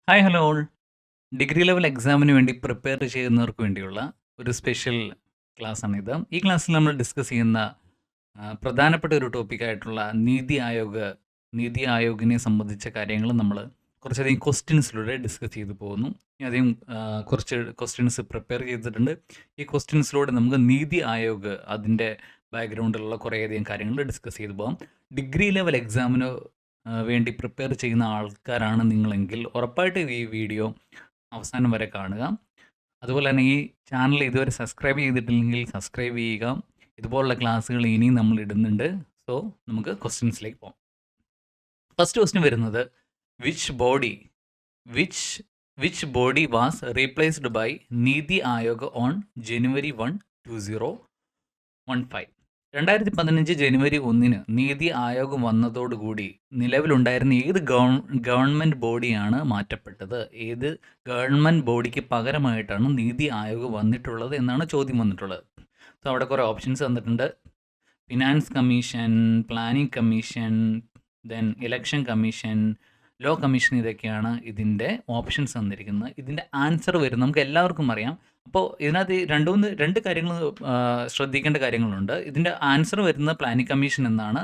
Hi hello all. Degree level എക്സാമിന് വേണ്ടി prepare ചെയ്യുന്നവർക്ക് വേണ്ടിയുള്ള ഒരു സ്പെഷ്യൽ ക്ലാസ്സാണിത്. ഈ ക്ലാസ്സിൽ നമ്മൾ ഡിസ്കസ് ചെയ്യുന്ന പ്രധാനപ്പെട്ട ഒരു ടോപ്പിക്കായിട്ടുള്ള നീതി ആയോഗിനെ സംബന്ധിച്ച കാര്യങ്ങൾ നമ്മൾ കുറച്ചധികം ക്വസ്റ്റ്യൻസിലൂടെ ഡിസ്കസ് ചെയ്തു പോകുന്നു. അധികം കുറച്ച് ക്വസ്റ്റ്യൻസ് പ്രിപ്പയർ ചെയ്തിട്ടുണ്ട്. ഈ ക്വസ്റ്റ്യൻസിലൂടെ നമുക്ക് നീതി ആയോഗ് അതിൻ്റെ ബാക്ക്ഗ്രൗണ്ടിലുള്ള കുറേയധികം കാര്യങ്ങൾ ഡിസ്കസ് ചെയ്തു പോകാം. ഡിഗ്രി ലെവൽ എക്സാമിന് വേണ്ടി പ്രിപ്പയർ ചെയ്യുന്ന ആൾക്കാരാണ് നിങ്ങളെങ്കിൽ ഉറപ്പായിട്ടും ഈ വീഡിയോ അവസാനം വരെ കാണുക. അതുപോലെ തന്നെ ഈ ചാനൽ ഇതുവരെ സബ്സ്ക്രൈബ് ചെയ്തിട്ടില്ലെങ്കിൽ സബ്സ്ക്രൈബ് ചെയ്യുക. ഇതുപോലുള്ള ക്ലാസ്സുകൾ ഇനിയും നമ്മൾ ഇടുന്നുണ്ട്. സോ നമുക്ക് ക്വസ്റ്റ്യൻസിലേക്ക് പോകാം. ഫസ്റ്റ് ക്വസ്റ്റ്യൻ വരുന്നത് which body was replaced by NITI Aayog on ജനുവരി 1, 2015. 2015 ജനുവരി 1 നീതി ആയോഗ് വന്നതോടുകൂടി നിലവിലുണ്ടായിരുന്ന ഏത് ഗവൺമെൻറ് ബോഡിയാണ് മാറ്റപ്പെട്ടത്? ഏത് ഗവൺമെൻറ് ബോഡിക്ക് പകരമായിട്ടാണ് നീതി ആയോഗ് വന്നിട്ടുള്ളത് എന്നാണ് ചോദ്യം വന്നിട്ടുള്ളത്. സോ അവിടെ കുറേ ഓപ്ഷൻസ് തന്നിട്ടുണ്ട്. Finance commission, planning commission, then election commission, law commission, ഇതൊക്കെയാണ് ഇതിൻ്റെ ഓപ്ഷൻസ് തന്നിരിക്കുന്നത്. ഇതിൻ്റെ ആൻസർ വരും നമുക്ക് എല്ലാവർക്കും അറിയാം. അപ്പോൾ ഇതിനകത്ത് രണ്ട് കാര്യങ്ങൾ ശ്രദ്ധിക്കേണ്ട കാര്യങ്ങളുണ്ട്. ഇതിൻ്റെ ആൻസർ വരുന്നത് പ്ലാനിംഗ് കമ്മീഷൻ എന്നാണ്.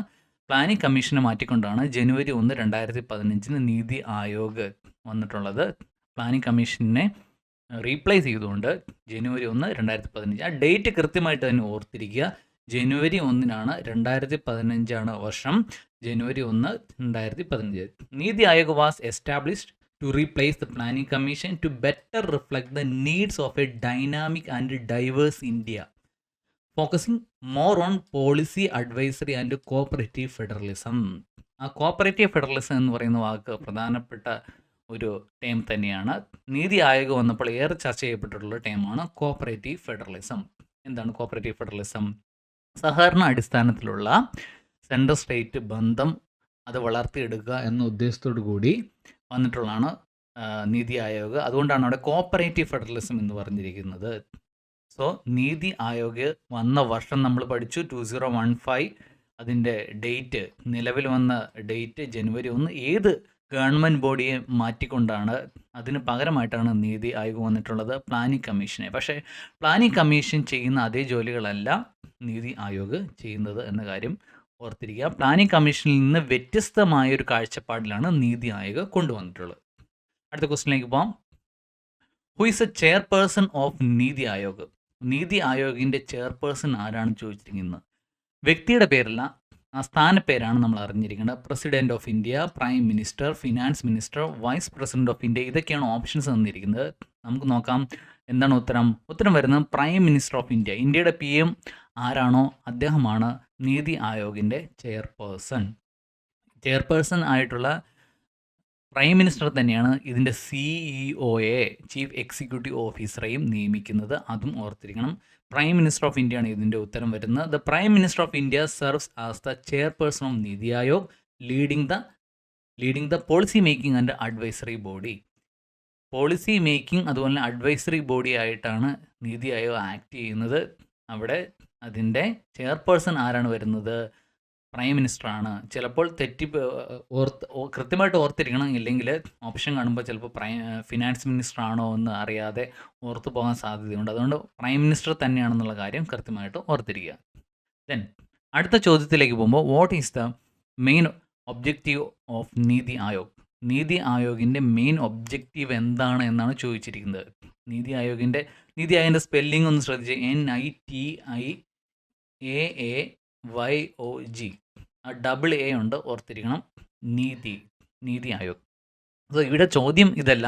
പ്ലാനിംഗ് കമ്മീഷനെ മാറ്റിക്കൊണ്ടാണ് ജനുവരി 1, 2015 നീതി ആയോഗ് വന്നിട്ടുള്ളത്. പ്ലാനിംഗ് കമ്മീഷനെ റീപ്ലേസ് ചെയ്തുകൊണ്ട് ജനുവരി 1, 2015. ആ ഡേറ്റ് കൃത്യമായിട്ട് തന്നെ ഓർത്തിരിക്കുക. ജനുവരി 1 2015 വർഷം. ജനുവരി 1, 2015. NITI Aayog was established to replace the planning commission to better reflect the needs of a dynamic and diverse India, focusing more on policy advisory and cooperative federalism. ആ കോപ്പറേറ്റീവ് ഫെഡറലിസം എന്ന് പറയുന്ന വാക്ക് പ്രധാനപ്പെട്ട ഒരു ടേം തന്നെയാണ്. നീതി ആയോഗ് വന്നപ്പോൾ ഏറെ ചർച്ച ചെയ്യപ്പെട്ടിട്ടുള്ള ടേമാണ് കോപ്പറേറ്റീവ് ഫെഡറലിസം. എന്താണ് കോപ്പറേറ്റീവ് ഫെഡറലിസം? സഹകരണ അടിസ്ഥാനത്തിലുള്ള സെൻട്രൽ സ്റ്റേറ്റ് ബന്ധം അത് വളർത്തിയെടുക്കുക എന്ന ഉദ്ദേശത്തോടു കൂടി വന്നിട്ടുള്ളതാണ് നീതി ആയോഗ്. അതുകൊണ്ടാണ് അവിടെ കോപ്പറേറ്റീവ് ഫെഡറലിസം എന്ന് പറഞ്ഞിരിക്കുന്നത്. സോ നീതി ആയോഗ് വന്ന വർഷം നമ്മൾ പഠിച്ചു 2015. അതിൻ്റെ ഡേറ്റ്, നിലവിൽ വന്ന ഡേറ്റ് ജനുവരി 1. ഏത് ഗവൺമെൻറ് ബോഡിയെ മാറ്റിക്കൊണ്ടാണ്, അതിന് പകരമായിട്ടാണ് നീതി ആയോഗ് വന്നിട്ടുള്ളത്? പ്ലാനിംഗ് കമ്മീഷനെ. പക്ഷേ പ്ലാനിംഗ് കമ്മീഷൻ ചെയ്യുന്ന അതേ ജോലികളല്ല നീതി ആയോഗ് ചെയ്യുന്നത് എന്ന കാര്യം ഓർത്തിരിക്കുക. പ്ലാനിംഗ് കമ്മീഷനിൽ നിന്ന് വ്യത്യസ്തമായൊരു കാഴ്ചപ്പാടിലാണ് നീതി ആയോഗ് കൊണ്ടുവന്നിട്ടുള്ളത്. അടുത്ത ക്വസ്റ്റിനിലേക്ക് പോകാം. Who is A chairperson of NITI Aayog? നീതി ആയോഗിൻ്റെ ചെയർപേഴ്സൺ ആരാണ് ചോദിച്ചിരിക്കുന്നത്? വ്യക്തിയുടെ പേരല്ല, ആ സ്ഥാനപ്പേരാണ് നമ്മൾ അറിഞ്ഞിരിക്കേണ്ടത്. President of India, prime minister, finance minister, vice president of India, ഇതൊക്കെയാണ് ഓപ്ഷൻസ് തന്നിരിക്കുന്നത്. നമുക്ക് നോക്കാം എന്താണ് ഉത്തരം. ഉത്തരം വരുന്നത് പ്രൈം മിനിസ്റ്റർ ഓഫ് ഇന്ത്യ. ഇന്ത്യയുടെ PM ആരാണോ അദ്ദേഹമാണ് നീതി ആയോഗിൻ്റെ ചെയർപേഴ്സൺ ആയിട്ടുള്ള പ്രൈം മിനിസ്റ്റർ തന്നെയാണ് ഇതിൻ്റെ CEO-യെ, ചീഫ് എക്സിക്യൂട്ടീവ് ഓഫീസറെയും നിയമിക്കുന്നത്. അതും ഓർത്തിരിക്കണം. പ്രൈം മിനിസ്റ്റർ ഓഫ് ഇന്ത്യയാണ് ഇതിൻ്റെ ഉത്തരം വരുന്നത്. The prime minister of India serves as the chairperson of NITI Aayog, leading the policy making and advisory body. Policy making അതുപോലെ അഡ്വൈസറി ബോഡി ആയിട്ടാണ് നീതി ആയോഗ് ആക്ട് ചെയ്യുന്നത്. അവിടെ അതിൻ്റെ ചെയർപേഴ്സൺ ആരാണ് വരുന്നത്? പ്രൈം മിനിസ്റ്ററാണ്. ചിലപ്പോൾ കൃത്യമായിട്ട് ഓർത്തിരിക്കണം, ഇല്ലെങ്കിൽ ഓപ്ഷൻ കാണുമ്പോൾ ചിലപ്പോൾ ഫിനാൻസ് മിനിസ്റ്റർ ആണോ എന്ന് അറിയാതെ ഓർത്തു പോകാൻ സാധ്യതയുണ്ട്. അതുകൊണ്ട് പ്രൈം മിനിസ്റ്റർ തന്നെയാണെന്നുള്ള കാര്യം കൃത്യമായിട്ട് ഓർത്തിരിക്കുക. ദെൻ അടുത്ത ചോദ്യത്തിലേക്ക് പോകുമ്പോൾ, what is the main objective of NITI Aayog? നീതി ആയോഗിൻ്റെ മെയിൻ ഒബ്ജക്റ്റീവ് എന്താണ് എന്നാണ് ചോദിച്ചിരിക്കുന്നത്. നീതി ആയോഗിൻ്റെ സ്പെല്ലിംഗ് ഒന്ന് ശ്രദ്ധിച്ച്. NITIAAYOG. ഡബിൾ A ഉണ്ട്, ഓർത്തിരിക്കണം. നീതി ആയോഗ്. സോ ഇവിടെ ചോദ്യം ഇതല്ല,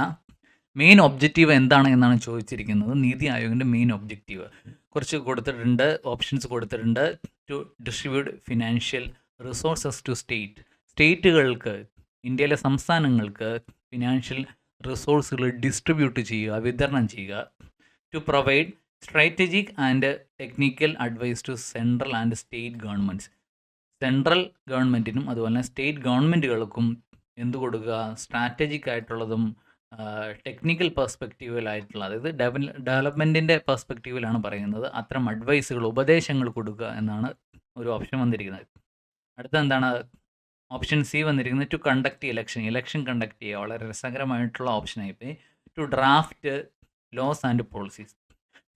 മെയിൻ ഒബ്ജക്റ്റീവ് എന്താണ് എന്നാണ് ചോദിച്ചിരിക്കുന്നത്. നീതി ആയോഗിൻ്റെ മെയിൻ ഒബ്ജക്റ്റീവ് കുറച്ച് കൊടുത്തിട്ടുണ്ട്, ഓപ്ഷൻസ് കൊടുത്തിട്ടുണ്ട്. To distribute financial resources to സ്റ്റേറ്റുകൾക്ക്, ഇന്ത്യയിലെ സംസ്ഥാനങ്ങൾക്ക് ഫിനാൻഷ്യൽ റിസോഴ്സുകൾ ഡിസ്ട്രിബ്യൂട്ട് ചെയ്യുക, വിതരണം ചെയ്യുക. To provide strategic and technical advice to central and state governments. Central ഗവൺമെൻറ്റിനും അതുപോലെ തന്നെ സ്റ്റേറ്റ് ഗവൺമെൻറ്റുകൾക്കും എന്ത് കൊടുക്കുക? സ്ട്രാറ്റജിക് ആയിട്ടുള്ളതും ടെക്നിക്കൽ പെർസ്പെക്റ്റീവിലായിട്ടുള്ള, അതായത് ഡെവലപ്മെൻറ്റിൻ്റെ പെർസ്പെക്റ്റീവിലാണ് പറയുന്നത്. അത്തരം അഡ്വൈസുകൾ, ഉപദേശങ്ങൾ കൊടുക്കുക എന്നാണ് ഒരു ഓപ്ഷൻ വന്നിരിക്കുന്നത്. അടുത്ത എന്താണ്? ഓപ്ഷൻ സി വന്നിരിക്കുന്നത് ടു കണ്ടക്ട് ഇലക്ഷൻ കണ്ടക്ട് ചെയ്യുക. വളരെ രസകരമായിട്ടുള്ള ഓപ്ഷനായിപ്പോയി. To draft laws and policies.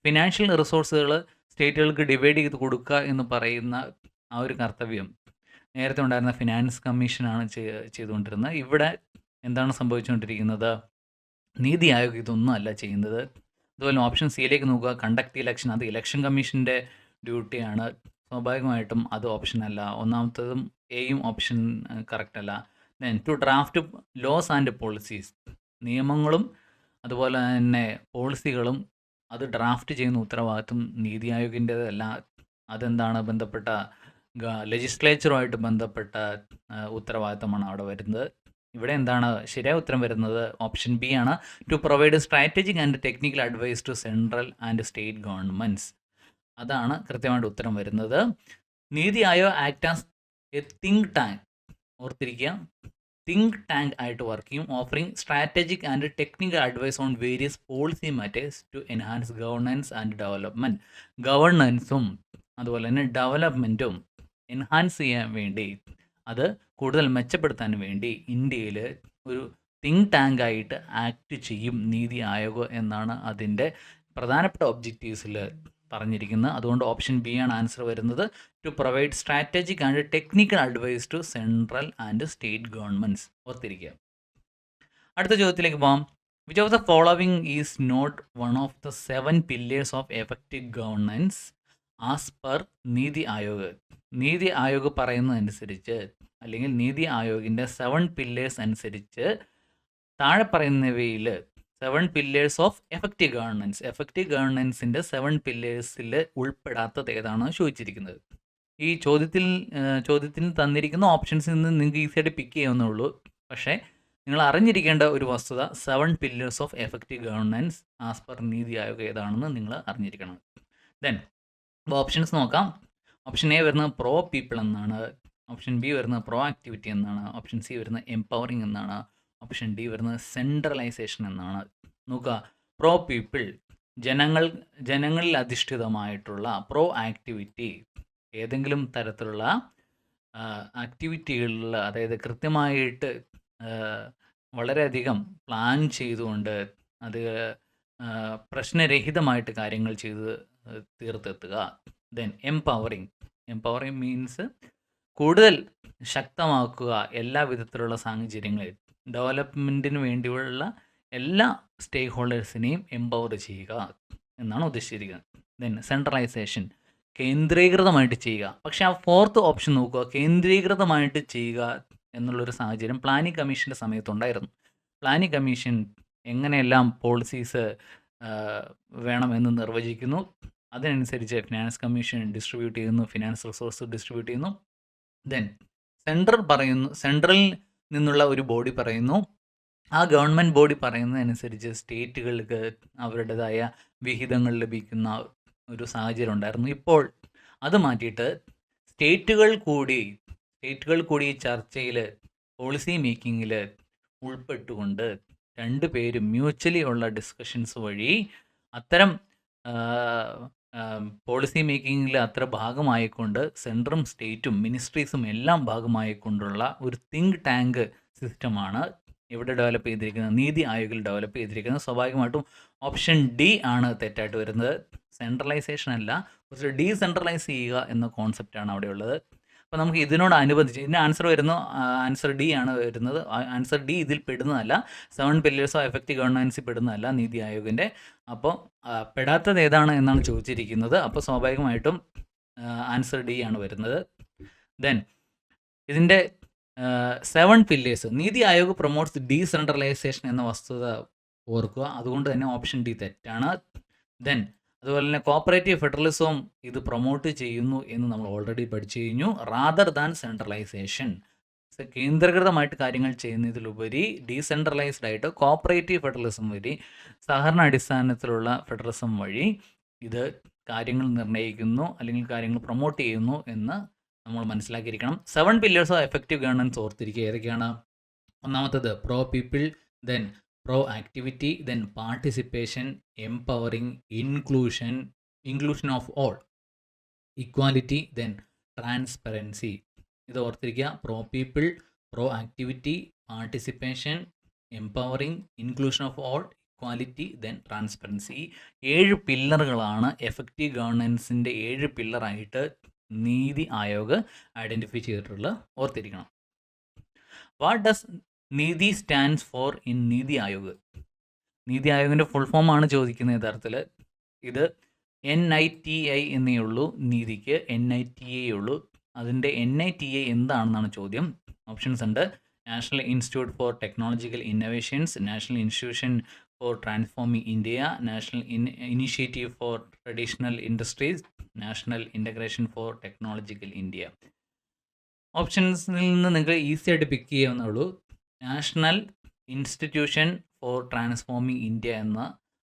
Financial റിസോഴ്സുകൾ സ്റ്റേറ്റുകൾക്ക് ഡിവൈഡ് ചെയ്ത് കൊടുക്കുക എന്ന് പറയുന്ന ആ ഒരു കർത്തവ്യം നേരത്തെ ഉണ്ടായിരുന്ന ഫിനാൻസ് കമ്മീഷനാണ് ചെയ്തുകൊണ്ടിരുന്നത്. ഇവിടെ എന്താണ് സംഭവിച്ചുകൊണ്ടിരിക്കുന്നത്? നീതി ആയോഗ് ഇതൊന്നും അല്ല ചെയ്യുന്നത്. അതുപോലെ ഓപ്ഷൻ സിയിലേക്ക് നോക്കുക, കണ്ടക്ട് ഇലക്ഷൻ, അത് ഇലക്ഷൻ കമ്മീഷൻ്റെ ഡ്യൂട്ടിയാണ്. സ്വാഭാവികമായിട്ടും അത് ഓപ്ഷൻ അല്ല. ഒന്നാമത്തതും എയും ഓപ്ഷൻ കറക്റ്റ് അല്ല. Then to draft laws and policies, നിയമങ്ങളും അതുപോലെ തന്നെ പോളിസികളും അത് ഡ്രാഫ്റ്റ് ചെയ്യുന്ന ഉത്തരവാദിത്വം നീതി ആയോഗിൻ്റെതല്ല. അതെന്താണ് ബന്ധപ്പെട്ട ലെജിസ്ലേച്ചറുമായിട്ട് ബന്ധപ്പെട്ട ഉത്തരവാദിത്തമാണ് അവിടെ വരുന്നത്. ഇവിടെ എന്താണ് ശരിയായ ഉത്തരം വരുന്നത്? ഓപ്ഷൻ ബി ആണ്. To provide strategic and technical advice to central and state governments. അതാണ് കൃത്യമായിട്ട് ഉത്തരം വരുന്നത്. NITI Aayog act as a think tank. ഓർത്തിരിക്കുക, തിങ്ക് ടാങ്ക് ആയിട്ട് വർക്ക് ചെയ്യും. Offering strategic and technical advice on various policy matters to enhance governance and development. ഗവർണൻസും അതുപോലെ തന്നെ ഡെവലപ്മെൻറ്റും എൻഹാൻസ് ചെയ്യാൻ വേണ്ടി, അത് കൂടുതൽ മെച്ചപ്പെടുത്താൻ വേണ്ടി ഇന്ത്യയിൽ ഒരു തിങ്ക് ടാങ്ക് ആയിട്ട് ആക്ട് ചെയ്യും നീതി ആയോഗ് എന്നാണ് അതിൻ്റെ പ്രധാനപ്പെട്ട ഒബ്ജക്റ്റീവ്സിൽ പറഞ്ഞിരിക്കുന്നത്. അതുകൊണ്ട് ഓപ്ഷൻ ബി ആണ് ആൻസർ വരുന്നത്. To provide strategic and technical advice to central and state governments. ഓർത്തിരിക്കുക. അടുത്ത ചോദ്യത്തിലേക്ക് പോകാം. Which of the following is not one of the 7 pillars of effective governance as per NITI Aayog. NITI Aayog പറയുന്നതനുസരിച്ച്, അല്ലെങ്കിൽ നീതി ആയോഗിൻ്റെ 7 pillars അനുസരിച്ച് താഴെ പറയുന്നവയിൽ 7 pillars of effective governance, effective ഗവർണൻസിൻ്റെ 7 pillars ഉൾപ്പെടാത്തത് ഏതാണെന്ന് ചോദിച്ചിരിക്കുന്നത്. ഈ ചോദ്യത്തിന് തന്നിരിക്കുന്ന ഓപ്ഷൻസിൽ നിന്ന് നിങ്ങൾക്ക് ഈസിയായിട്ട് പിക്ക് ചെയ്യാവുന്നുള്ളൂ. പക്ഷേ നിങ്ങൾ അറിഞ്ഞിരിക്കേണ്ട ഒരു വസ്തുത 7 pillars of effective governance as per NITI Aayog ഏതാണെന്ന് നിങ്ങൾ അറിഞ്ഞിരിക്കണം. ദെൻ ഓപ്ഷൻസ് നോക്കാം. ഓപ്ഷൻ എ വരുന്നത് പ്രോ പീപ്പിൾ എന്നാണ്. ഓപ്ഷൻ ബി വരുന്നത് പ്രോ ആക്ടിവിറ്റി എന്നാണ്. ഓപ്ഷൻ സി വരുന്നത് എംപവറിംഗ് എന്നാണ്. ഓപ്ഷൻ ഡി വരുന്നത് സെൻട്രലൈസേഷൻ എന്നാണ്. നോക്കുക, പ്രോ പീപ്പിൾ, ജനങ്ങളിൽ അധിഷ്ഠിതമായിട്ടുള്ള പ്രോ ആക്ടിവിറ്റി, ഏതെങ്കിലും തരത്തിലുള്ള ആക്ടിവിറ്റികളിൽ, അതായത് കൃത്യമായിട്ട് വളരെയധികം പ്ലാൻ ചെയ്തുകൊണ്ട് അത് പ്രശ്നരഹിതമായിട്ട് കാര്യങ്ങൾ ചെയ്ത് തീർത്തെത്തുക. ദെൻ എംപവറിംഗ് മീൻസ് കൂടുതൽ ശക്തമാക്കുക എല്ലാ വിധത്തിലുള്ള സാഹചര്യങ്ങളിൽ, ഡെവലപ്മെൻറ്റിന് വേണ്ടിയുള്ള എല്ലാ സ്റ്റേക്ക് ഹോൾഡേഴ്സിനെയും എംപവർ ചെയ്യുക എന്നാണ് ഉദ്ദേശിച്ചിരിക്കുന്നത്. ദെൻ സെൻട്രലൈസേഷൻ, കേന്ദ്രീകൃതമായിട്ട് ചെയ്യുക. പക്ഷേ ആ 4th ഓപ്ഷൻ നോക്കുക, കേന്ദ്രീകൃതമായിട്ട് ചെയ്യുക എന്നുള്ളൊരു സാഹചര്യം പ്ലാനിംഗ് കമ്മീഷൻ്റെ സമയത്തുണ്ടായിരുന്നു. പ്ലാനിംഗ് കമ്മീഷൻ എങ്ങനെയെല്ലാം പോളിസീസ് വേണമെന്ന് നിർവചിക്കുന്നു, അതിനനുസരിച്ച് ഫിനാൻസ് കമ്മീഷൻ ഡിസ്ട്രിബ്യൂട്ട് ചെയ്യുന്നു, ഫിനാൻസ് റിസോഴ്സ് ഡിസ്ട്രിബ്യൂട്ട് ചെയ്യുന്നു. ദെൻ സെൻട്രലിൽ നിന്നുള്ള ഒരു ബോഡി പറയുന്നു, ആ ഗവൺമെൻറ് ബോഡി പറയുന്നതനുസരിച്ച് സ്റ്റേറ്റുകൾക്ക് അവരുടേതായ വിഹിതങ്ങൾ ലഭിക്കുന്ന ഒരു സാഹചര്യം ഉണ്ടായിരുന്നു. ഇപ്പോൾ അത് മാറ്റിയിട്ട് സ്റ്റേറ്റുകൾ കൂടി ഈ ചർച്ചയിൽ, പോളിസി മേക്കിങ്ങിൽ ഉൾപ്പെട്ടുകൊണ്ട് രണ്ടുപേരും മ്യൂച്വലി ഉള്ള ഡിസ്കഷൻസ് വഴി അത്തരം പോളിസി മേക്കിങ്ങിൽ അത്ര ഭാഗമായിക്കൊണ്ട് സെൻട്രും സ്റ്റേറ്റും മിനിസ്ട്രീസും എല്ലാം ഭാഗമായിക്കൊണ്ടുള്ള ഒരു തിങ്ക് ടാങ്ക് സിസ്റ്റമാണ് ഇവിടെ ഡെവലപ്പ് ചെയ്തിരിക്കുന്നത്, നീതി ആയോഗിൽ ഡെവലപ്പ് ചെയ്തിരിക്കുന്നത്. സ്വാഭാവികമായിട്ടും ഓപ്ഷൻ ഡി ആണ് തെറ്റായിട്ട് വരുന്നത്. സെൻട്രലൈസേഷൻ അല്ല, കുറച്ച് ഡീസെൻട്രലൈസ് ചെയ്യുക എന്ന കോൺസെപ്റ്റാണ് അവിടെ ഉള്ളത്. അപ്പോൾ നമുക്ക് ഇതിനോടനുബന്ധിച്ച് ഇതിൻ്റെ ആൻസർ ഡി ആണ് വരുന്നത്. ആൻസർ ഡി ഇതിൽ പെടുന്നതല്ല, 7 pillars ഓഫ് എഫക്റ്റീവ് ഗവർണൻസിൽ പെടുന്നതല്ല നീതി ആയോഗിൻ്റെ. അപ്പോൾ പെടാത്തത് ഏതാണ് എന്നാണ് ചോദിച്ചിരിക്കുന്നത്. അപ്പോൾ സ്വാഭാവികമായിട്ടും ആൻസർ ഡി ആണ് വരുന്നത്. ദെൻ ഇതിൻ്റെ 7 pillars, നീതി ആയോഗ് പ്രൊമോട്ട്സ് ഡീസെൻട്രലൈസേഷൻ എന്ന വസ്തുത ഓർക്കുക. അതുകൊണ്ട് തന്നെ ഓപ്ഷൻ ഡി തെറ്റാണ്. ദെൻ അതുപോലെ തന്നെ കോപ്പറേറ്റീവ് ഫെഡറലിസവും ഇത് പ്രൊമോട്ട് ചെയ്യുന്നു എന്ന് നമ്മൾ ഓൾറെഡി പഠിച്ചു കഴിഞ്ഞു. റാദർ ദാൻ സെൻട്രലൈസേഷൻ, കേന്ദ്രീകൃതമായിട്ട് കാര്യങ്ങൾ ചെയ്യുന്നതിലുപരി ഡീസെൻട്രലൈസ്ഡ് ആയിട്ട് കോപ്പറേറ്റീവ് ഫെഡറലിസം വഴി, സഹകരണ അടിസ്ഥാനത്തിലുള്ള ഫെഡറലിസം വഴി ഇത് കാര്യങ്ങൾ നിർണ്ണയിക്കുന്നു അല്ലെങ്കിൽ കാര്യങ്ങൾ പ്രൊമോട്ട് ചെയ്യുന്നു എന്ന് നമ്മൾ മനസ്സിലാക്കിയിരിക്കണം. 7 pillars ഓഫ് എഫക്റ്റീവ് ഗവർണൻസ് ഓർത്തിരിക്കുക. ഏതൊക്കെയാണ്? ഒന്നാമത്തത് pro people, then pro activity, then participation, empowering, inclusion of all, equality, then transparency. ഇത് ഓർത്തിരിക്കുക. Pro people, pro activity, participation, empowering, inclusion of all, equality, then transparency. 7 പില്ലറുകളാണ് എഫക്റ്റീവ് ഗവർണൻസിൻ്റെ 7 പില്ലറായിട്ട് NITI Aayog identify ചെയ്തിട്ടുള്ളത്, ഓർത്തിരിക്കണം. What does NITI stands for in NITI Aayog? നീതി ആയോഗിൻ്റെ full form ആണ് ചോദിക്കുന്നത് യഥാർത്ഥത്തിൽ. ഇത് NITI എന്നേ ഉള്ളൂ, നീതിക്ക് NITA ഉള്ളൂ. അതിൻ്റെ NITA എന്താണെന്നാണ് ചോദ്യം. ഓപ്ഷൻസ് ഉണ്ട്: national institute for technological innovations, national institution for transforming India, national initiative for traditional industries, national integration for technological India. ഓപ്ഷൻസിൽ നിന്ന് നിങ്ങൾക്ക് ഈസി ആയിട്ട് പിക്ക് ചെയ്യാവുന്നുള്ളൂ. National institution for transforming India എന്ന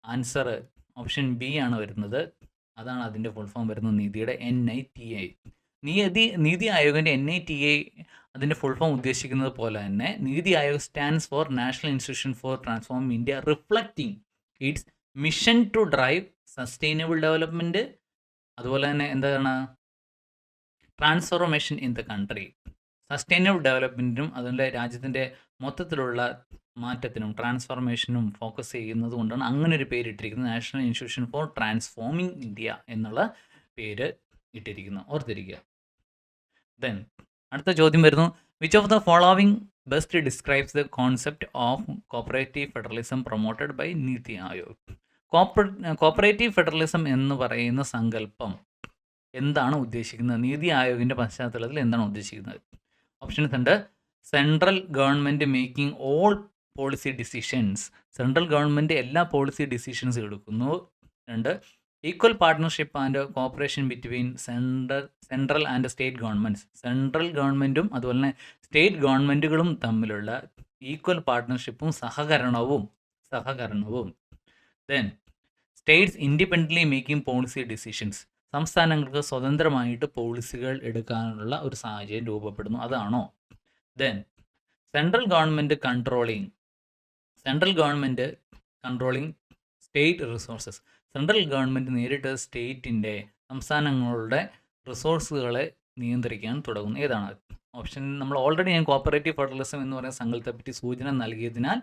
ആൻസർ ഓപ്ഷൻ ബി ആണ് വരുന്നത്. അതാണ് അതിൻ്റെ ഫുൾ ഫോം വരുന്നത്, നീതിയുടെ NITA. നീതി ആയോഗിൻ്റെ NITA അതിൻ്റെ ഫുൾ ഫോം ഉദ്ദേശിക്കുന്നത് പോലെ തന്നെ NITI Aayog stands for national institution for transforming India, reflecting its mission to drive sustainable development, അതുപോലെ തന്നെ എന്താണ് transformation in the country. Sustainable ഡെവലപ്മെൻറ്റിനും അതുപോലെ രാജ്യത്തിൻ്റെ മൊത്തത്തിലുള്ള മാറ്റത്തിനും ട്രാൻസ്ഫോർമേഷനും ഫോക്കസ് ചെയ്യുന്നത് കൊണ്ടാണ് അങ്ങനെ ഒരു പേര് ഇട്ടിരിക്കുന്നത്, national institution for transforming India എന്നുള്ള പേര് ഇട്ടിരിക്കുന്നു, ഓർത്തിരിക്കുക. ദെൻ അടുത്ത ചോദ്യം വരുന്നു: which of the following best describes the concept of cooperative federalism promoted by NITI Aayog? Cooperative federalism എന്ന് പറയുന്ന സങ്കല്പം എന്താണ് ഉദ്ദേശിക്കുന്നത്? നീതി ആയോഗിൻ്റെ പശ്ചാത്തലത്തിൽ എന്താണ് ഉദ്ദേശിക്കുന്നത്? ഓപ്ഷൻസ് ഉണ്ട്: central government making all policy decisions, central government എല്ലാ പോളിസി ഡിസിഷൻസ് എടുക്കുന്നു. 2, equal partnership and cooperation between central and state governments, central ഗവൺമെൻറ്റും അതുപോലെ തന്നെ സ്റ്റേറ്റ് ഗവൺമെൻറ്റുകളും തമ്മിലുള്ള ഈക്വൽ പാർട്ട്ണർഷിപ്പും സഹകരണവും. Then States independently making policy decisions, സംസ്ഥാനങ്ങൾക്ക് സ്വതന്ത്രമായിട്ട് പോളിസികൾ എടുക്കാനുള്ള ഒരു സാഹചര്യം രൂപപ്പെടുന്നു, അതാണോ? Then central government controlling state resources, central government നേരിട്ട് സ്റ്റേറ്റിൻ്റെ സംസ്ഥാനങ്ങളുടെ റിസോഴ്സുകളെ നിയന്ത്രിക്കാൻ തുടങ്ങുന്നു, ഏതാണ്? ഓപ്ഷൻ നമ്മൾ ഓൾറെഡി ഞാൻ കോപ്പറേറ്റീവ് ഫെഡറലിസം എന്ന് പറയുന്ന സങ്കല്പത്തെപ്പറ്റി സൂചന നൽകിയതിനാൽ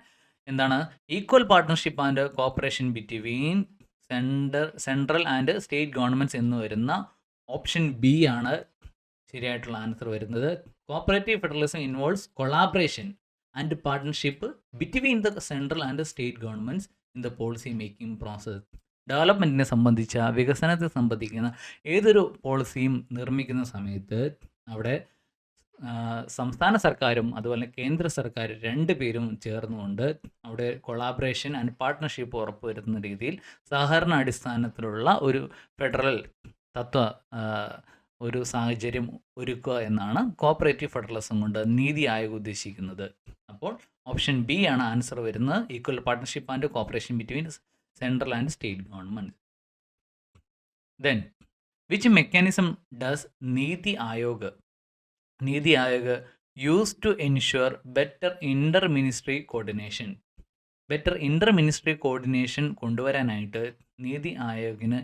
എന്താണ് equal partnership and cooperation between central and state governments എന്ന് വരുന്ന ഓപ്ഷൻ ബി ആണ് ശരിയായിട്ടുള്ള ആൻസർ വരുന്നത്. Cooperative federalism involves collaboration and partnership between the central and state governments in the policy making process. ഡെവലപ്മെൻറ്റിനെ സംബന്ധിച്ച, വികസനത്തെ സംബന്ധിക്കുന്ന ഏതൊരു പോളിസിയും നിർമ്മിക്കുന്ന സമയത്ത് അവിടെ സംസ്ഥാന സർക്കാരും അതുപോലെ കേന്ദ്ര സർക്കാർ രണ്ടുപേരും ചേർന്നുകൊണ്ട് അവിടെ കൊളാബറേഷൻ ആൻഡ് പാർട്ട്ണർഷിപ്പ് ഉറപ്പുവരുത്തുന്ന രീതിയിൽ സഹകരണ അടിസ്ഥാനത്തിലുള്ള ഒരു ഫെഡറൽ ഒരു സാഹചര്യം ഒരുക്കുക എന്നാണ് കോപ്പറേറ്റീവ് ഫെഡറലിസം കൊണ്ട് നീതി ആയോഗ് ഉദ്ദേശിക്കുന്നത്. അപ്പോൾ ഓപ്ഷൻ ബി ആണ് ആൻസർ വരുന്നത്, equal partnership and cooperation between central and state government. Then which mechanism does NITI Aayog use to ensure better inter ministry coordination കൊണ്ടുവരാനായിട്ട് നീതി ആയോഗിന്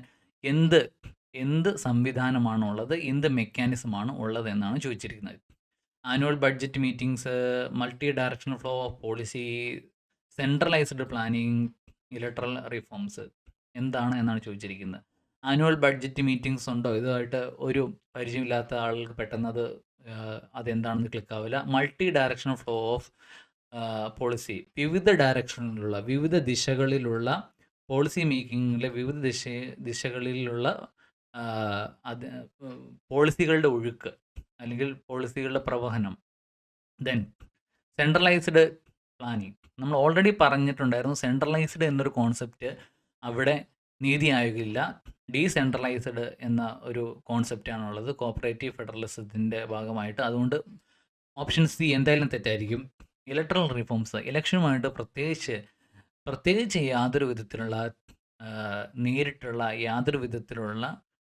എന്ത് സംവിധാനമാണുള്ളത്, എന്ത് മെക്കാനിസമാണ് ഉള്ളത് എന്നാണ് ചോദിച്ചിരിക്കുന്നത്. Annual budget meetings, multi directional flow of policy, centralised planning, electoral reforms എന്താണ് എന്നാണ് ചോദിച്ചിരിക്കുന്നത്. Annual budget meetings ഉണ്ടോ? ഇതുമായിട്ട് ഒരു പരിചയമില്ലാത്ത ആൾക്ക് പെട്ടെന്ന് അതെന്താണെന്ന് ക്ലിക്കാവില്ല. Multi directional flow of policy, വിവിധ ദിശകളിലുള്ള പോളിസി മേക്കിങ്ങിലെ വിവിധ ദിശകളിലുള്ള പോളിസികളുടെ ഒഴുക്ക് അല്ലെങ്കിൽ പോളിസികളുടെ പ്രവഹനം. ദെൻ സെൻട്രലൈസ്ഡ് പ്ലാനിങ്, നമ്മൾ ഓൾറെഡി പറഞ്ഞിട്ടുണ്ടായിരുന്നു സെൻട്രലൈസ്ഡ് എന്നൊരു കോൺസെപ്റ്റ് അവിടെ നീതി ആയോഗില്ല, ഡീസെൻട്രലൈസ്ഡ് എന്ന ഒരു കോൺസെപ്റ്റാണുള്ളത് കോപ്പറേറ്റീവ് ഫെഡറലിസത്തിൻ്റെ ഭാഗമായിട്ട്. അതുകൊണ്ട് ഓപ്ഷൻ സി എന്തായാലും തെറ്റായിരിക്കും. ഇലക്ട്രൽ റിഫോംസ്, ഇലക്ഷനുമായിട്ട് പ്രത്യേകിച്ച് യാതൊരു വിധത്തിലുള്ള നേരിട്ടുള്ള യാതൊരു വിധത്തിലുള്ള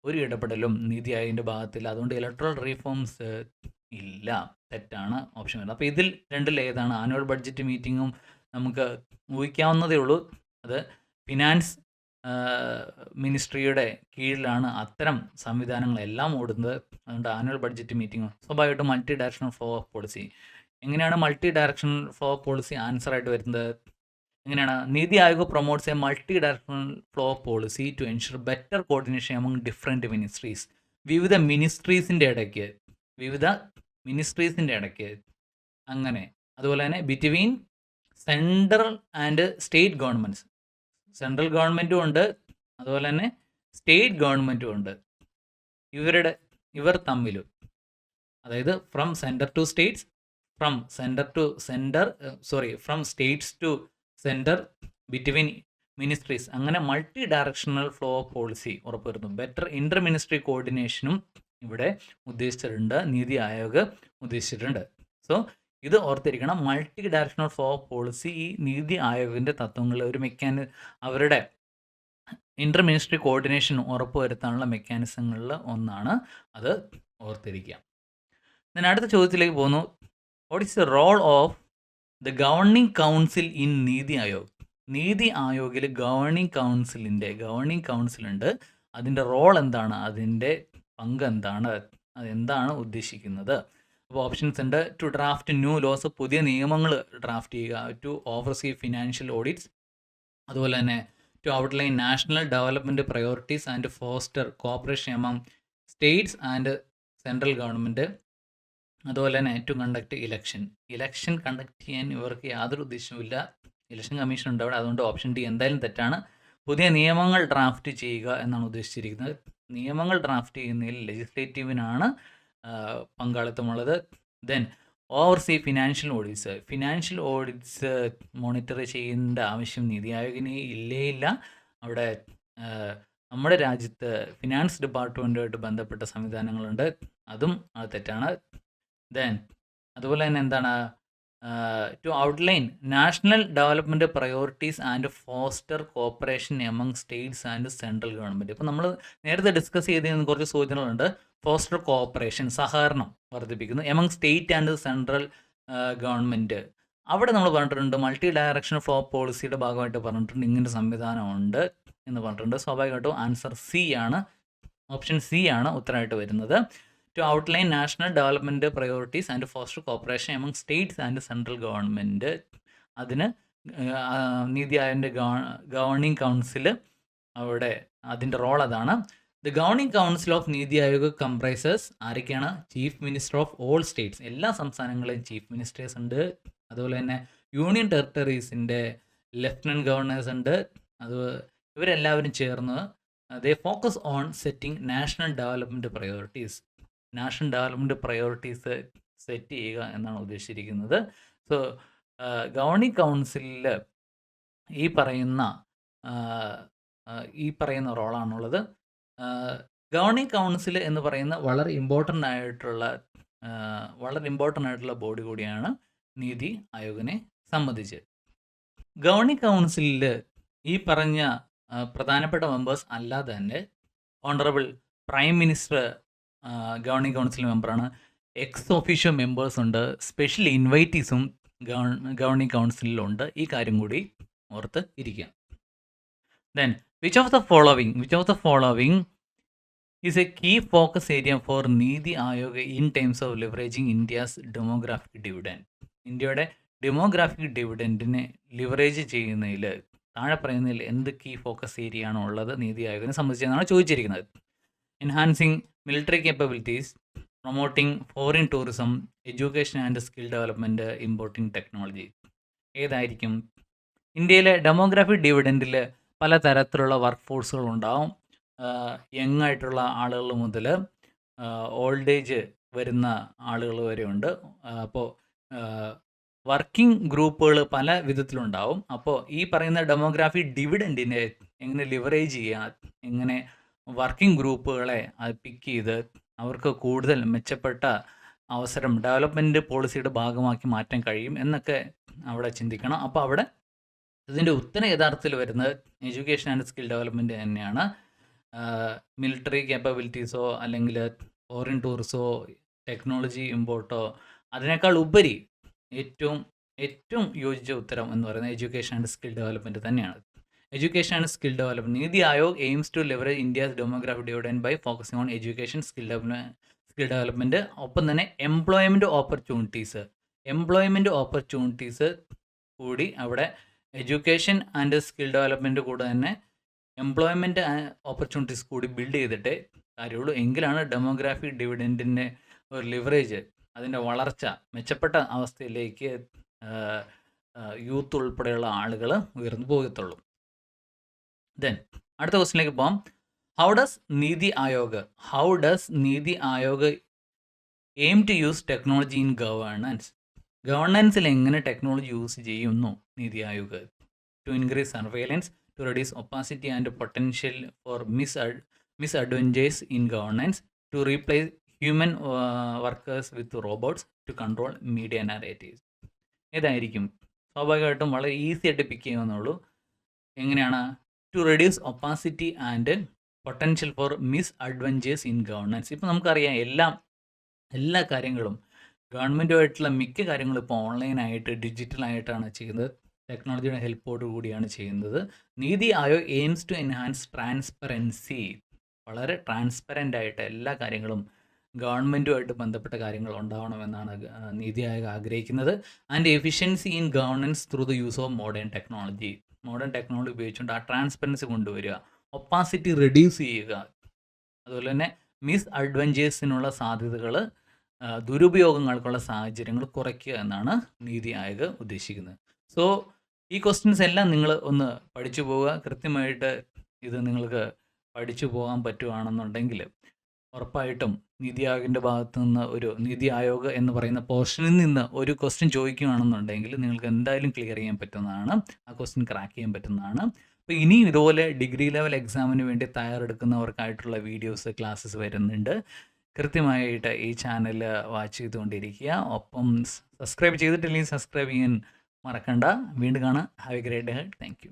ഒരു ഇടപെടലും നീതി ആയോഗിൻ്റെ ഭാഗത്തില്ല. അതുകൊണ്ട് ഇലക്ട്രൽ റിഫോംസ് ഇല്ല, തെറ്റാണ് ഓപ്ഷൻ വരുന്നത്. അപ്പോൾ ഇതിൽ രണ്ടിൽ ഏതാണ്? ആനുവൽ ബഡ്ജറ്റ് മീറ്റിങ്ങും നമുക്ക് ഊഹിക്കാവുന്നതേ ഉള്ളൂ, അത് ഫിനാൻസ് മിനിസ്ട്രിയുടെ കീഴിലാണ് അത്തരം സംവിധാനങ്ങളെല്ലാം ഓടുന്നത്. അതുകൊണ്ട് ആനുവൽ ബഡ്ജറ്റ് മീറ്റിംഗ് സ്വാഭാവികമായിട്ടും multi directional flow of policy. എങ്ങനെയാണ് multi directional flow of policy answer ആയിട്ട് വരുന്നത്? എങ്ങനെയാണ്? NITI Aayog promotes a multi directional flow of policy to ensure better coordination among different ministries. വിവിധ മിനിസ്ട്രീസിൻ്റെ ഇടയ്ക്ക് അങ്ങനെ. അതുപോലെ തന്നെ between central and state governments. Central ഗവൺമെൻറ്റും ഉണ്ട്, അതുപോലെ തന്നെ സ്റ്റേറ്റ് ഗവൺമെൻറ്റും ഉണ്ട്. ഇവർ തമ്മിലും, അതായത് from centre to states, from states to centre, between ministries, അങ്ങനെ multi directional flow of policy ഉറപ്പുവരുന്നു. ബെറ്റർ ഇൻ്റർ മിനിസ്ട്രി കോർഡിനേഷനും ഇവിടെ ഉദ്ദേശിച്ചിട്ടുണ്ട്, നീതി ആയോഗ് ഉദ്ദേശിച്ചിട്ടുണ്ട്. സോ ഇത് ഓർത്തിരിക്കണം. Multi directional flow of policy ഈ നീതി ആയോഗിൻ്റെ തത്വങ്ങളിൽ ഒരു അവരുടെ ഇൻ്റർ മിനിസ്ട്രി കോർഡിനേഷൻ ഉറപ്പുവരുത്താനുള്ള മെക്കാനിസങ്ങളിൽ ഒന്നാണ്. അത് ഓർത്തിരിക്കുക. ഞാൻ അടുത്ത ചോദ്യത്തിലേക്ക് പോകുന്നു. What is the role of the governing council in NITI Aayog? നീതി ആയോഗിൽ ഗവർണിംഗ് കൗൺസിലുണ്ട്. അതിൻ്റെ റോൾ എന്താണ്? അതിൻ്റെ പങ്ക് എന്താണ്? അതെന്താണ് ഉദ്ദേശിക്കുന്നത്? അപ്പോൾ ഓപ്ഷൻസ് ഉണ്ട്. ടു ഡ്രാഫ്റ്റ് ന്യൂ ലോസ്, പുതിയ നിയമങ്ങൾ ഡ്രാഫ്റ്റ് ചെയ്യുക. To oversee financial audits. അതുപോലെ തന്നെ to outline national development priorities and foster cooperation among states and central government. അതുപോലെ തന്നെ ടു കണ്ടക്ട് ഇലക്ഷൻ കണ്ടക്ട് ചെയ്യാൻ ഇവർക്ക് യാതൊരു ഉദ്ദേശവുമില്ല. ഇലക്ഷൻ കമ്മീഷൻ ഉണ്ട് അവിടെ. അതുകൊണ്ട് ഓപ്ഷൻ ഡി എന്തായാലും തെറ്റാണ്. പുതിയ നിയമങ്ങൾ ഡ്രാഫ്റ്റ് ചെയ്യുക എന്നാണ് ഉദ്ദേശിച്ചിരിക്കുന്നത്. നിയമങ്ങൾ ഡ്രാഫ്റ്റ് ചെയ്യുന്നതിൽ ലെജിസ്ലേറ്റീവിനാണ് പങ്കാളിത്തമുള്ളത്. Then oversee financial audits monitor ചെയ്യേണ്ട ആവശ്യം നീതി ആയോഗിന് ഇല്ല. അവിടെ നമ്മുടെ രാജ്യത്ത് ഫിനാൻസ് ഡിപ്പാർട്ട്മെൻറ്റുമായിട്ട് ബന്ധപ്പെട്ട സംവിധാനങ്ങളുണ്ട്, അതും തെറ്റാണ്. ദെൻ അതുപോലെ തന്നെ എന്താണ്? To outline national development priorities and foster cooperation among states and central government. ഇപ്പോൾ നമ്മൾ നേരത്തെ ഡിസ്കസ് ചെയ്തിരുന്ന കുറച്ച് സൂചനകളുണ്ട്. ഫോസ്റ്റർ കോപ്പറേഷൻ, സഹകരണം വർദ്ധിപ്പിക്കുന്നു. Among state and central government, അവിടെ നമ്മൾ പറഞ്ഞിട്ടുണ്ട് മൾട്ടി ഡയറക്ഷണൽ ഫ്ലോ പോളിസിയുടെ ഭാഗമായിട്ട് പറഞ്ഞിട്ടുണ്ട് ഇങ്ങനെ സംവിധാനമുണ്ട് എന്ന് പറഞ്ഞിട്ടുണ്ട്. സ്വാഭാവികമായിട്ടും ആൻസർ സി ആണ്, ഓപ്ഷൻ സി ആണ് ഉത്തരമായിട്ട് വരുന്നത്. To outline national development priorities and foster cooperation among states and central government. അതിന് നീതി ആയോഗിൻ്റെ ഗവർണിംഗ് കൗൺസിൽ, അവിടെ അതിൻ്റെ റോൾ അതാണ്. The governing council of NITI Aayog comprises ആരൊക്കെയാണ്? Chief minister of all States, എല്ലാ സംസ്ഥാനങ്ങളിലെയും ചീഫ് മിനിസ്റ്റേഴ്സ് ഉണ്ട്. അതുപോലെ തന്നെ യൂണിയൻ ടെറിട്ടറീസിൻ്റെ ലെഫ്റ്റനൻറ്റ് ഗവർണേഴ്സ് ഉണ്ട്. ഇവരെല്ലാവരും ചേർന്ന് they focus on setting national development priorities set ചെയ്യുക എന്നാണ് ഉദ്ദേശിച്ചിരിക്കുന്നത്. സോ ഗവർണിംഗ് കൗൺസിലിൽ ഈ പറയുന്ന റോളാണുള്ളത്. ഗവർണിംഗ് കൗൺസിൽ എന്ന് പറയുന്ന വളരെ ഇമ്പോർട്ടൻ്റ് ആയിട്ടുള്ള ബോഡി കൂടിയാണ് നീതി ആയോഗിനെ സംബന്ധിച്ച്. ഗവർണിംഗ് കൗൺസിലിൽ ഈ പറഞ്ഞ പ്രധാനപ്പെട്ട മെമ്പേഴ്സ് അല്ലാതെ തന്നെ honourable prime minister governing council മെമ്പറാണ്. എക്സ് ഒഫീഷ്യോ മെമ്പേഴ്സ് ഉണ്ട്. സ്പെഷ്യൽ ഇൻവൈറ്റീസും ഗവർണിംഗ് കൗൺസിലിലുണ്ട്. ഈ കാര്യം കൂടി ഓർത്ത് ഇരിക്കുക. Then which of the following is a key focus area for NITI Aayog in terms of leveraging India's demographic dividend? ഇന്ത്യയുടെ ഡെമോഗ്രാഫിക് ഡിവിഡൻഡിനെ ലിവറേജ് ചെയ്യുന്നതിൽ താഴെ പറയുന്നതിൽ എന്ത് കീ ഫോക്കസ് ഏരിയ ആണോ ഉള്ളത് നീതി ആയോഗിനെ സംബന്ധിച്ചെന്നാണ് ചോദിച്ചിരിക്കുന്നത്. Enhancing military capabilities, promoting foreign tourism, education and skill development, importing technology. ഏതായിരിക്കും? ഇന്ത്യയിലെ ഡെമോഗ്രാഫിക് ഡിവിഡൻഡിൽ പല തരത്തിലുള്ള വർക്ക് ഫോഴ്സുകളുണ്ടാവും. യങ് ആയിട്ടുള്ള ആളുകൾ മുതൽ ഓൾഡ് ഏജ് വരുന്ന ആളുകൾ വരെ ഉണ്ട്. അപ്പോൾ വർക്കിംഗ് ഗ്രൂപ്പുകൾ പല വിധത്തിലുണ്ടാവും. അപ്പോൾ ഈ പറയുന്ന ഡെമോഗ്രാഫി ഡിവിഡൻഡിനെ എങ്ങനെ ലിവറേജ് ചെയ്യുക, എങ്ങനെ വർക്കിംഗ് ഗ്രൂപ്പുകളെ പിക്ക് ചെയ്ത് അവർക്ക് കൂടുതൽ മെച്ചപ്പെട്ട അവസരം ഡെവലപ്മെൻറ്റ് പോളിസിയുടെ ഭാഗമാക്കി മാറ്റാൻ കഴിയും എന്നൊക്കെ അവിടെ ചിന്തിക്കണം. അപ്പോൾ അവിടെ ഇതിൻ്റെ ഉത്തരം യഥാർത്ഥത്തിൽ വരുന്നത് എഡ്യൂക്കേഷൻ ആൻഡ് സ്കിൽ ഡെവലപ്മെൻറ്റ് തന്നെയാണ്. മിലിറ്ററി കേപ്പബിലിറ്റീസോ അല്ലെങ്കിൽ ഫോറിൻ ടൂറിസോ ടെക്നോളജി ഇമ്പോർട്ടോ അതിനേക്കാൾ ഉപരി ഏറ്റവും യോജിച്ച ഉത്തരം എന്ന് പറയുന്നത് എഡ്യൂക്കേഷൻ ആൻഡ് സ്കിൽ ഡെവലപ്മെൻറ്റ് തന്നെയാണ്. Education and skill development. NITI Aayog aims to leverage India's demographic dividend by focusing on education skill development. ഒപ്പം തന്നെ എംപ്ലോയ്മെന്റ് ഓപ്പർച്യൂണിറ്റീസ് കൂടി അവിടെ എഡ്യൂക്കേഷൻ ആൻഡ് സ്കിൽ ഡെവലപ്മെന്റ് കൂടെ തന്നെ എംപ്ലോയ്മെന്റ് ഓപ്പർച്യൂണിറ്റീസ് കൂടി ബിൽഡ് ചെയ്തിട്ടേ കാര്യമുള്ളൂ. എങ്കിലാണ് ഡെമോഗ്രാഫിക് ഡിവിഡൻറ്റിൻ്റെ ഒരു ലിവറേജ്, അതിൻ്റെ വളർച്ച മെച്ചപ്പെട്ട അവസ്ഥയിലേക്ക് യൂത്ത് ഉൾപ്പെടെയുള്ള ആളുകൾ ഉയർന്നു പോകത്തുള്ളൂ. ദെൻ അടുത്ത ക്വസ്റ്റിനിലേക്ക് പോകാം. How does NITI Aayog aim to use technology in governance? ഗവേണൻസിൽ എങ്ങനെ ടെക്നോളജി യൂസ് ചെയ്യുന്നു NITI Aayog? To increase surveillance, to reduce opacity and potential for misadvantages in governance, to replace human workers with robots, to control media narratives. ഏതായിരിക്കും? സ്വാഭാവികമായിട്ടും വളരെ easy ആയിട്ട് pick ചെയ്യുമെന്നുള്ളൂ. എങ്ങനെയാണ്? To reduce opacity and potential for misadventures in governance. ഇപ്പോൾ നമുക്കറിയാം എല്ലാ കാര്യങ്ങളും ഗവൺമെൻറ്റുമായിട്ടുള്ള മിക്ക കാര്യങ്ങളും ഇപ്പോൾ ഓൺലൈനായിട്ട് ഡിജിറ്റലായിട്ടാണ് ചെയ്യുന്നത്, ടെക്നോളജിയുടെ ഹെൽപ്പോട് കൂടിയാണ് ചെയ്യുന്നത്. NITI Aayog aims to enhance transparency. വളരെ ട്രാൻസ്പെറൻ്റ് ആയിട്ട് എല്ലാ കാര്യങ്ങളും ഗവൺമെൻറ്റുമായിട്ട് ബന്ധപ്പെട്ട കാര്യങ്ങൾ ഉണ്ടാവണമെന്നാണ് നീതി ആയോഗ് ആഗ്രഹിക്കുന്നത്. And efficiency in governance through the use of modern technology ഉപയോഗിച്ചുകൊണ്ട് ആ ട്രാൻസ്പെറൻസി കൊണ്ടുവരിക, ഒപ്പാസിറ്റി റെഡ്യൂസ് ചെയ്യുക, അതുപോലെ തന്നെ മിസ്അഡ്വഞ്ചേഴ്സിനുള്ള സാധ്യതകൾ, ദുരുപയോഗങ്ങൾക്കുള്ള സാഹചര്യങ്ങൾ കുറയ്ക്കുക എന്നാണ് നീതി ആയോഗ് ഉദ്ദേശിക്കുന്നത്. സോ ഈ ക്വസ്റ്റ്യൻസ് എല്ലാം നിങ്ങൾ ഒന്ന് പഠിച്ചു പോവുക. കൃത്യമായിട്ട് ഇത് നിങ്ങൾക്ക് പഠിച്ചു പോകാൻ പറ്റുകയാണെന്നുണ്ടെങ്കിൽ ഉറപ്പായിട്ടും നീതി ആയോഗിൻ്റെ ഭാഗത്തു നിന്ന് നീതി ആയോഗ് എന്ന് പറയുന്ന പോർഷനിൽ നിന്ന് ഒരു ക്വസ്റ്റ്യൻ ചോദിക്കുകയാണെന്നുണ്ടെങ്കിൽ നിങ്ങൾക്ക് എന്തായാലും ക്ലിയർ ചെയ്യാൻ പറ്റുന്നതാണ്, ആ ക്വസ്റ്റ്യൻ ക്രാക്ക് ചെയ്യാൻ പറ്റുന്നതാണ്. അപ്പോൾ ഇനിയും ഇതുപോലെ ഡിഗ്രി ലെവൽ എക്സാമിന് വേണ്ടി തയ്യാറെടുക്കുന്നവർക്കായിട്ടുള്ള വീഡിയോസ്, ക്ലാസ്സസ് വരുന്നുണ്ട്. കൃത്യമായിട്ട് ഈ ചാനൽ വാച്ച് ചെയ്തുകൊണ്ടിരിക്കുക. ഒപ്പം സബ്സ്ക്രൈബ് ചെയ്തിട്ടില്ലെങ്കിൽ സബ്സ്ക്രൈബ് ചെയ്യാൻ മറക്കണ്ട. വീണ്ടും കാണാം. Have A great day. Thank you.